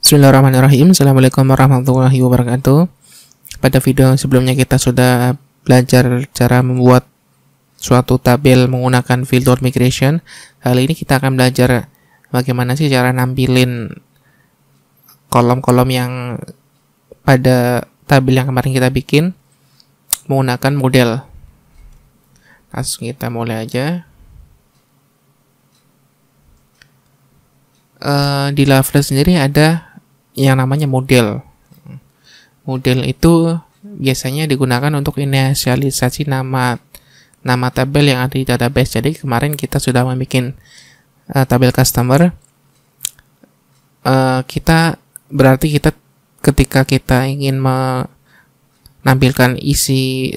Bismillahirrahmanirrahim. Assalamualaikum warahmatullahi wabarakatuh. Pada video sebelumnya kita sudah belajar cara membuat suatu tabel menggunakan filter migration. Kali ini kita akan belajar bagaimana sih cara nampilin kolom-kolom yang pada tabel yang kemarin kita bikin menggunakan model. Langsung kita mulai aja. Di Lovelace sendiri ada yang namanya model. Model itu biasanya digunakan untuk inisialisasi nama tabel yang ada di database. Jadi kemarin kita sudah membuat tabel customer. Kita ketika kita ingin menampilkan isi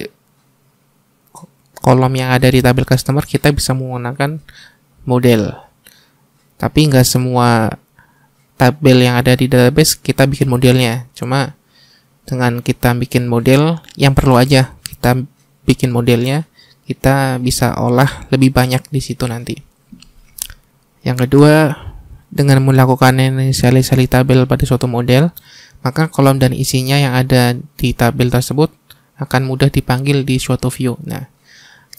kolom yang ada di tabel customer, kita bisa menggunakan model. Tapi nggak semua tabel yang ada di database kita bikin modelnya. Cuma dengan kita bikin model yang perlu aja kita bikin modelnya, kita bisa olah lebih banyak di situ nanti. Yang kedua, dengan melakukan inisialisasi tabel pada suatu model, maka kolom dan isinya yang ada di tabel tersebut akan mudah dipanggil di suatu view. Nah,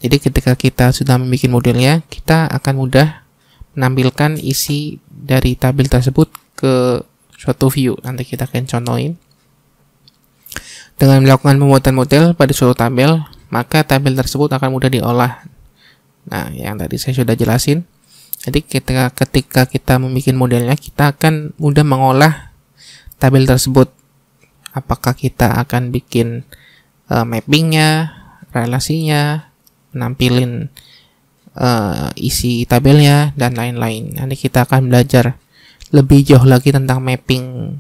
jadi ketika kita sudah membuat modelnya, kita akan mudah menampilkan isi dari tabel tersebut ke suatu view. Nanti kita akan contohin. Dengan melakukan pembuatan model pada suatu tabel, maka tabel tersebut akan mudah diolah. Nah, yang tadi saya sudah jelasin. Jadi ketika kita membuat modelnya, kita akan mudah mengolah tabel tersebut. Apakah kita akan bikin mappingnya, relasinya, nampilin isi tabelnya, dan lain-lain. Nanti kita akan belajar lebih jauh lagi tentang mapping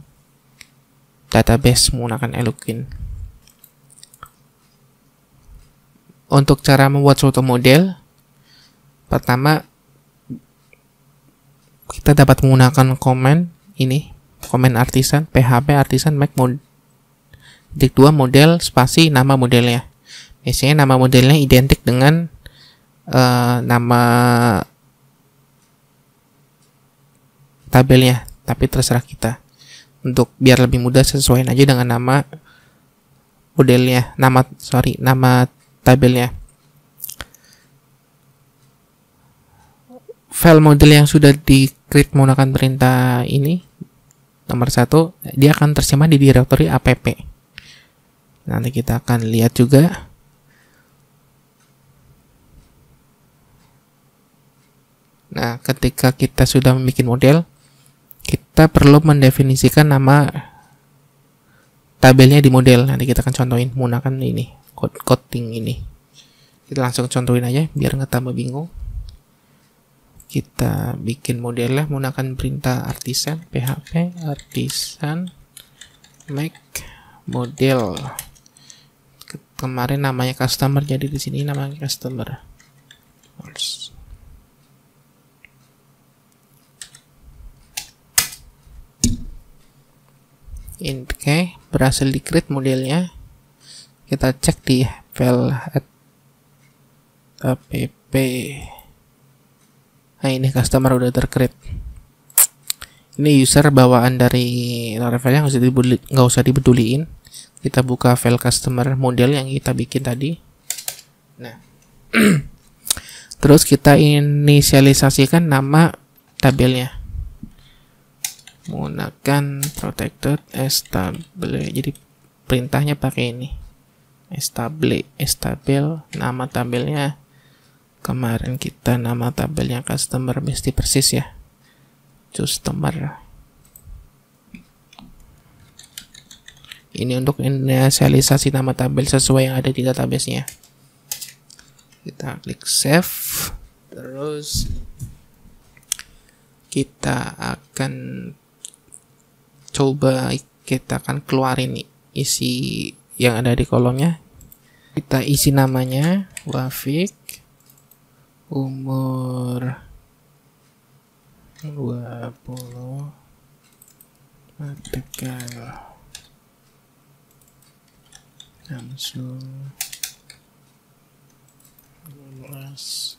database menggunakan Eloquent. Untuk cara membuat suatu model, pertama kita dapat menggunakan command ini, command artisan, php artisan make model. Titik 2 model spasi nama modelnya. Biasanya nama modelnya identik dengan nama tabelnya, tapi terserah kita. Untuk biar lebih mudah, sesuaiin aja dengan nama modelnya, nama tabelnya. File model yang sudah di-create menggunakan perintah ini, nomor 1, dia akan tersimpan di direktori app. Nanti kita akan lihat juga. Nah, ketika kita sudah membuat model, kita perlu mendefinisikan nama tabelnya di model. Nanti kita akan contohin menggunakan ini, coding ini. Kita langsung contohin aja biar nggak tambah bingung. Kita bikin modelnya menggunakan perintah artisan, php artisan make model. Kemarin namanya customer, jadi di sini namanya customer. Oke, berhasil di-create modelnya. Kita cek di file app. Nah, ini customer udah ter-create. Ini user bawaan dari Laravel yang nggak usah dipeduliin. Kita buka file customer model yang kita bikin tadi. Nah, terus kita inisialisasikan nama tabelnya menggunakan protected stable. Jadi perintahnya pakai ini, stable nama tabelnya. Kemarin kita nama tabelnya customer, mesti persis ya, customer. Ini untuk inisialisasi nama tabel sesuai yang ada di database-nya. Kita klik save, terus kita akan keluarin isi yang ada di kolomnya. Kita isi namanya Wafik, umur 20, artikel langsung 12.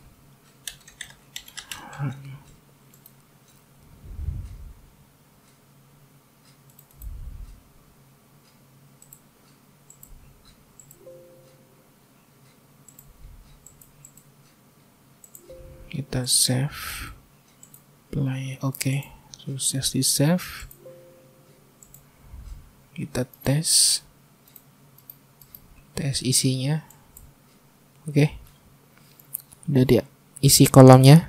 kita save, play. Oke, sukses di save. Kita tes isinya. Oke, udah dia isi kolomnya.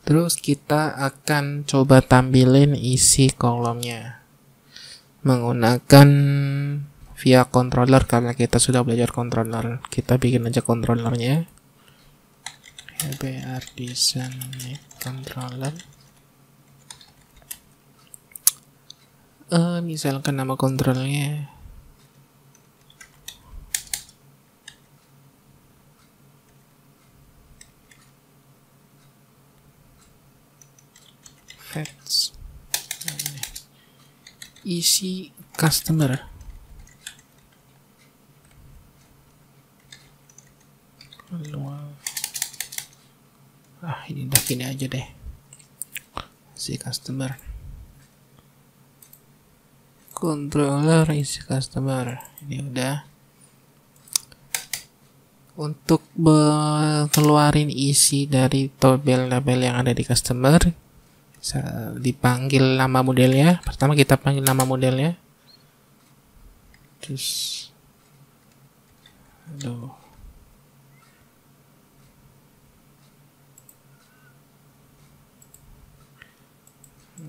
Terus kita akan coba tampilin isi kolomnya menggunakan via controller, karena kita sudah belajar controller. Kita bikin aja controllernya, BR design controller. Misalkan nama kontrolnya fetch isi customer. Ini udah gini aja deh, isi customer, controller isi customer. Ini udah. Untuk keluarin isi dari tabel-tabel yang ada di customer, bisa dipanggil nama modelnya. Pertama kita panggil nama modelnya, terus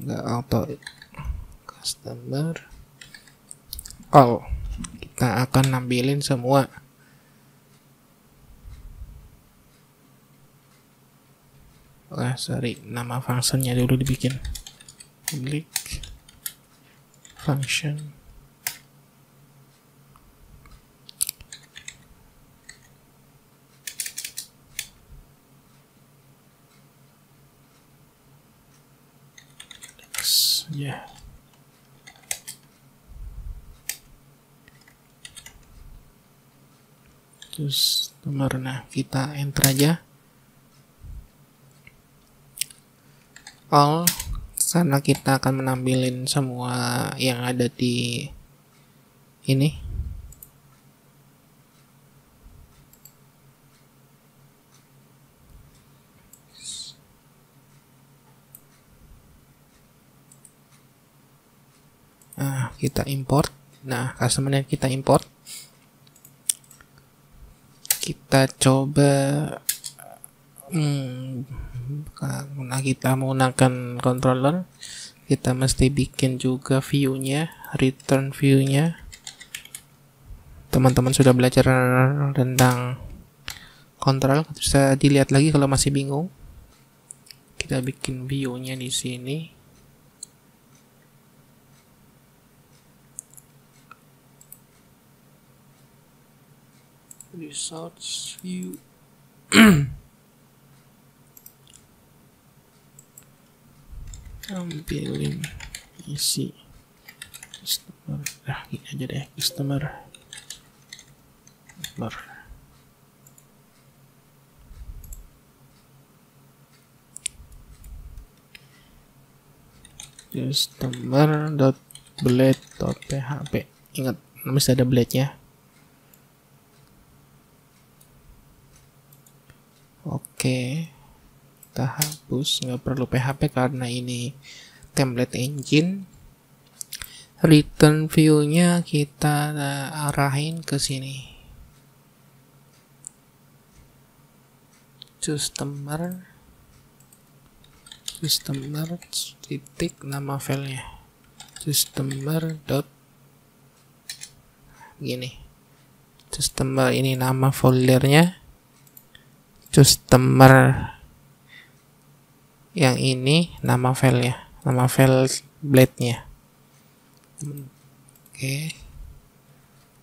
nggak auto, customer all. Kita akan nampilin semua. Sorry, nama functionnya dulu dibikin. Public function ya. Terus nomor, nah kita enter aja all, karena kita akan menampilin semua yang ada di ini. Nah, kita import. Nah, customer-nya kita import. Kita coba karena kita menggunakan controller, kita mesti bikin juga view-nya, return view-nya. Teman-teman sudah belajar tentang kontrol, bisa dilihat lagi kalau masih bingung. Kita bikin view-nya di sini. Results view. Tampilin isi customer. Nah, ini aja deh, customer. Customer.blade.php. Ingat, mesti ada blade-nya. Oke, kita hapus, nggak perlu PHP karena ini template engine. Return view-nya kita arahin ke sini. Customer titik nama filenya. Customer dot gini. Customer ini nama foldernya. Customer yang ini nama filenya, nama file blade-nya. Oke.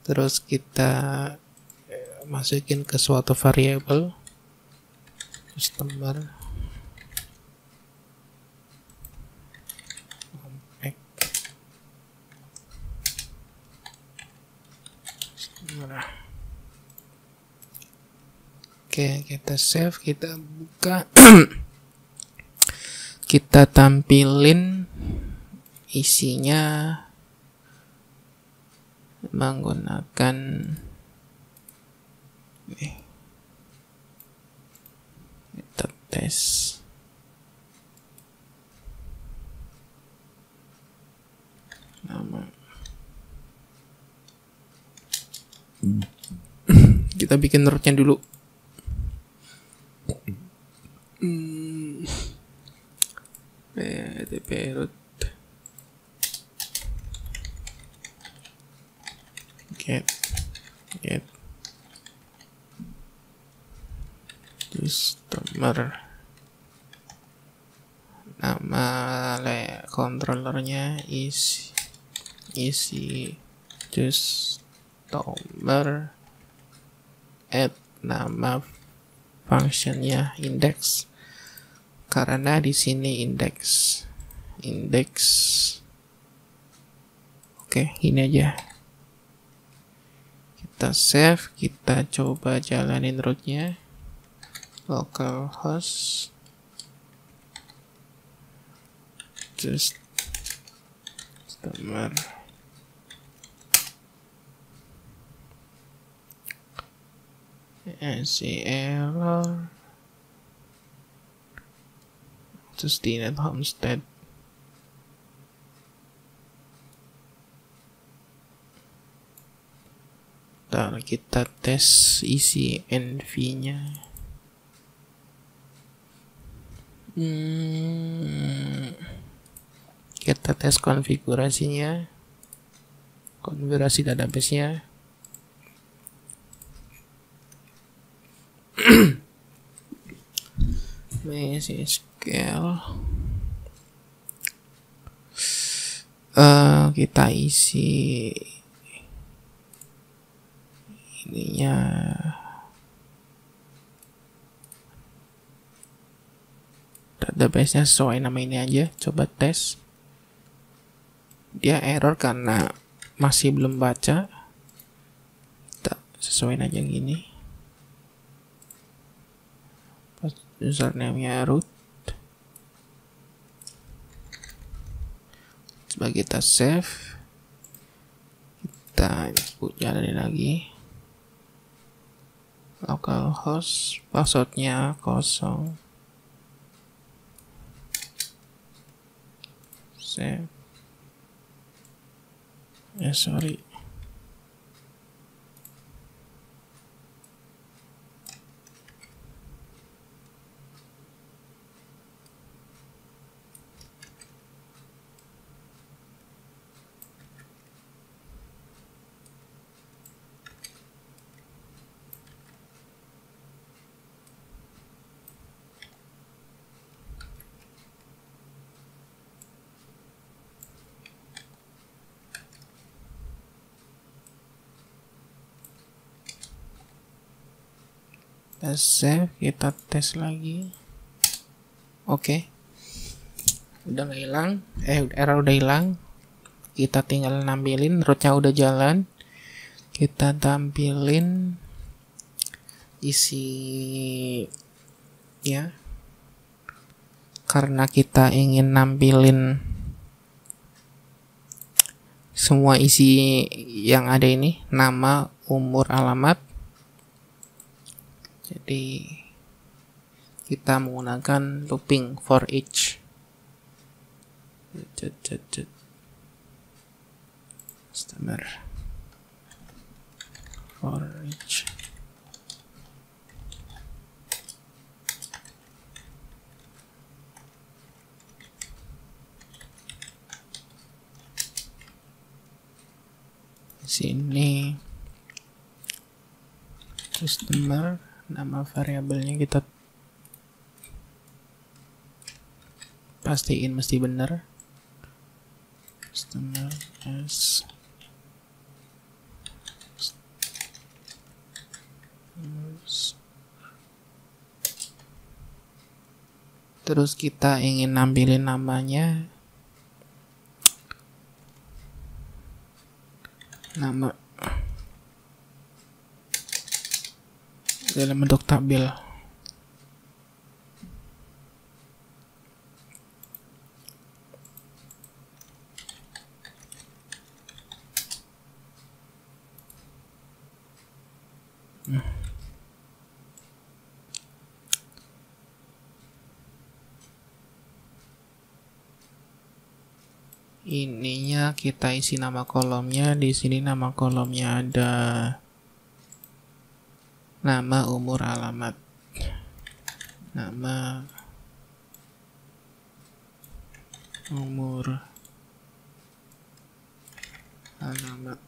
Terus kita masukin ke suatu variabel customer Oke, kita save, kita buka. Kita tampilin isinya menggunakan tes. Nama. Kita bikin rootnya dulu. PHP root get customer, nama controllernya isi customer, add nama functionnya index, karena di sini index. Oke, ini aja. Kita save, kita coba jalanin rootnya. Localhost customer error, terus di net homestead. Ntar kita tes isi env-nya. Kita tes konfigurasinya, konfigurasi database-nya. MySQL. Kita isi ininya. Database-nya sesuai nama ini aja. Coba tes. Dia error karena masih belum baca. Kita sesuaiin aja gini. Username-nya root. Coba kita save. Kita jalanin lagi. Localhost, passwordnya 0. Save. Sorry. Kita save, kita tes lagi. Oke. Udah nggak hilang, error udah hilang. Kita tinggal nampilin rootnya udah jalan. Kita tampilin isi ya. Karena kita ingin nampilin semua isi yang ada ini, nama, umur, alamat. Jadi kita menggunakan looping for each. Customer for each. Sini customer, nama variabelnya kita pastiin mesti benar. Customer as terus kita ingin nampilin namanya, nama dalam bentuk tabel. ininya kita isi nama kolomnya. Di sini nama kolomnya ada nama, umur, alamat. Nama, umur, alamat.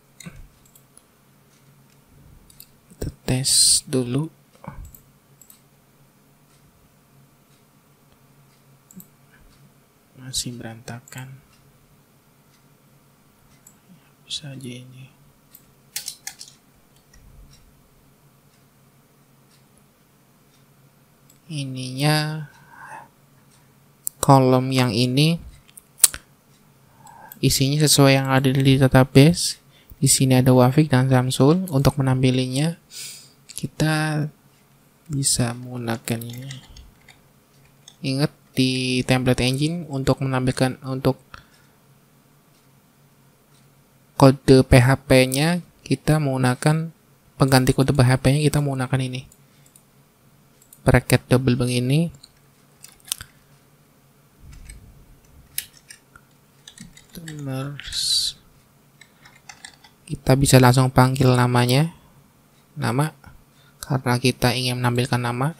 Kita tes dulu. Masih berantakan. Bisa aja ini. Ininya kolom yang ini isinya sesuai yang ada di database. Di sini ada Wafik dan Samsul. Untuk menampilinya kita bisa menggunakan ini. Ingat di template engine untuk menampilkan untuk kode PHP-nya kita menggunakan pengganti kode PHP-nya kita menggunakan ini. Bracket double begini. Terus kita bisa langsung panggil namanya, nama, karena kita ingin menampilkan nama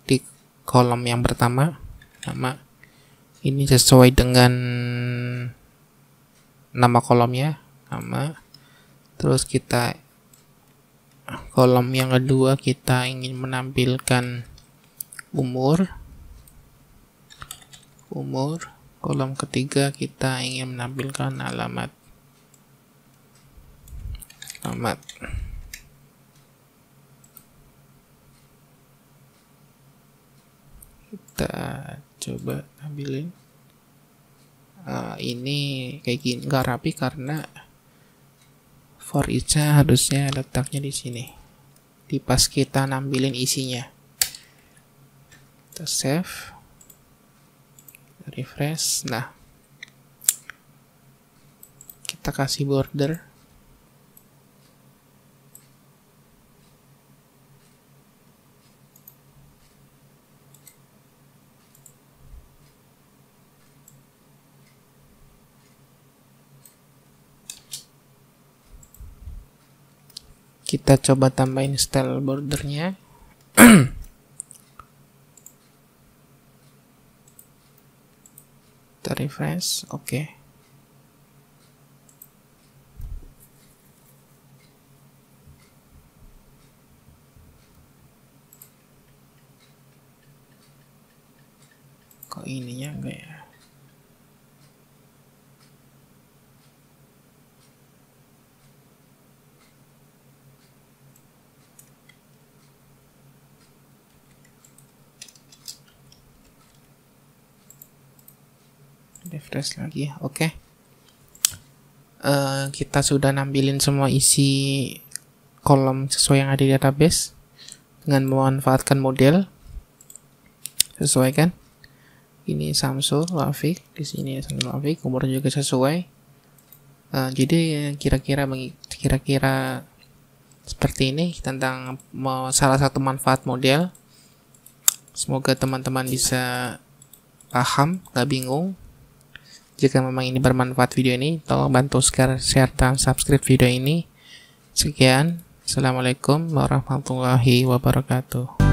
di kolom yang pertama, nama. Ini sesuai dengan nama kolomnya, nama. Terus kita kolom yang kedua kita ingin menampilkan umur. Kolom ketiga kita ingin menampilkan alamat. Kita coba ambilin. Ini kayak gini nggak rapi karena for each-nya harusnya letaknya di sini. Di pas kita nampilin isinya. Kita save, refresh. Nah, kita kasih border. Kita coba tambahin style bordernya. Kita refresh, oke. Kok ininya enggak ya? Refresh lagi, oke. Kita sudah nampilin semua isi kolom sesuai yang ada di database dengan memanfaatkan model. Sesuaikan. Ini Samsul, Wafik, di sini Samsul, Wafik, umur juga sesuai. Jadi kira-kira seperti ini tentang salah satu manfaat model. Semoga teman-teman bisa paham, gak bingung. Jika memang ini bermanfaat video ini, tolong bantu share dan subscribe video ini. Sekian, Assalamualaikum warahmatullahi wabarakatuh.